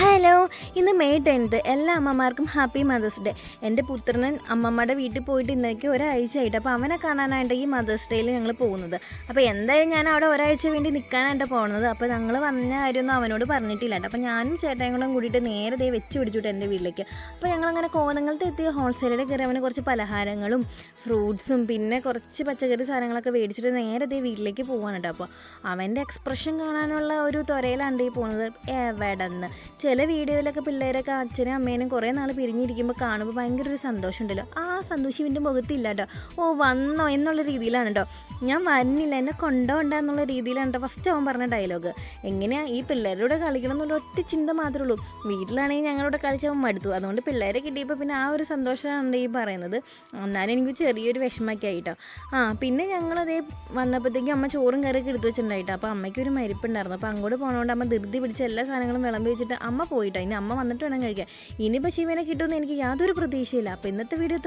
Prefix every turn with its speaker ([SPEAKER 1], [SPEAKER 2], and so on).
[SPEAKER 1] Hello, ഇന്ന് May 10th. എല്ലാ അമ്മമാർക്കും ഹാപ്പി മദേഴ്സ് ഡേ. എൻ്റെ പുത്രനൻ അമ്മമ്മയുടെ വീട്ടിൽ പോയിട്ട് ഇന്നേക്ക് ഒരാഴ്ചയായിട്ട്. അപ്പോൾ അവനെ കാണാനായിട്ട് ഈ മദേഴ്സ് ഡേയിൽ ഞങ്ങൾ പോകുന്നത്. അപ്പോൾ എന്തായാലും ഞാൻ അവിടെ ഒരാഴ്ച വേണ്ടി നിൽക്കാനായിട്ട് പോകുന്നത്. അപ്പോൾ ഞങ്ങൾ വന്ന കാര്യമൊന്നും അവനോട് പറഞ്ഞിട്ടില്ല കേട്ടോ. അപ്പോൾ ഞാനും ചേട്ടായും കൂടിയിട്ട് നേരെ വെച്ച് പിടിച്ചിട്ട് എൻ്റെ വീട്ടിലേക്ക്. അപ്പോൾ ഞങ്ങളങ്ങനെ കോതമംഗലത്ത് എത്തിയ ഹോൾസെയിലിൽ കയറി അവന് കുറച്ച് പലഹാരങ്ങളും ഫ്രൂട്ട്സും പിന്നെ കുറച്ച് പച്ചക്കറി സാധനങ്ങളൊക്കെ മേടിച്ചിട്ട് നേരെ വീട്ടിലേക്ക് പോകാൻ കേട്ടോ. അപ്പോൾ അവൻ്റെ എക്സ്പ്രഷൻ കാണാനുള്ള ഒരു ത്വരയിലാണ് ഈ പോകുന്നത്. എവിടെന്ന് ചില വീഡിയോയിലൊക്കെ പിള്ളേരൊക്കെ അച്ഛനും അമ്മേനും കുറേ നാൾ പിരിഞ്ഞിരിക്കുമ്പോൾ കാണുമ്പോൾ ഭയങ്കര ഒരു സന്തോഷം ഉണ്ടല്ലോ. ആ സന്തോഷം ഇവൻ്റെ മുഖത്തില്ല കേട്ടോ. ഓ വന്നോ എന്നുള്ള രീതിയിലാണ് കേട്ടോ. ഞാൻ വരുന്നില്ല, എന്നെ കൊണ്ടുപോകണ്ടെന്നുള്ള രീതിയിലാണ് കേട്ടോ ഫസ്റ്റ് അവൻ പറഞ്ഞ ഡയലോഗ്. എങ്ങനെയാണ് ഈ പിള്ളേരോട് കളിക്കണം എന്നുള്ള ഒറ്റ ചിന്ത മാത്രമേ ഉള്ളൂ. വീട്ടിലാണെങ്കിൽ ഞങ്ങളോട് കളിച്ചവൻ മടുത്തു. അതുകൊണ്ട് പിള്ളേരെ കിട്ടിയപ്പോൾ പിന്നെ ആ ഒരു സന്തോഷമാണ് ഈ പറയുന്നത്. എന്നാലും എനിക്ക് ചെറിയൊരു വിഷമമൊക്കെ ആയിട്ടോ. പിന്നെ ഞങ്ങളതേ വന്നപ്പോഴത്തേക്കും അമ്മ ചോറും കറിയൊക്കെ എടുത്തു വെച്ചിട്ടുണ്ടായിട്ടോ. അപ്പോൾ അമ്മയ്ക്ക് ഒരു മരിപ്പുണ്ടായിരുന്നു. അപ്പോൾ അങ്ങോട്ട് പോകണോണ്ട് അമ്മ ധൃതി പിടിച്ച് എല്ലാ സാധനങ്ങളും വിളമ്പി വെച്ചിട്ട് അമ്മ പോയിട്ടോ. ഇനി അമ്മ വന്നിട്ട് വേണം കഴിക്കാൻ. ഇനിയിപ്പോൾ ശിവനെ കിട്ടുമെന്ന് എനിക്ക് യാതൊരു പ്രതീക്ഷയില്ല. അപ്പോൾ ഇന്നത്തെ വീഡിയോ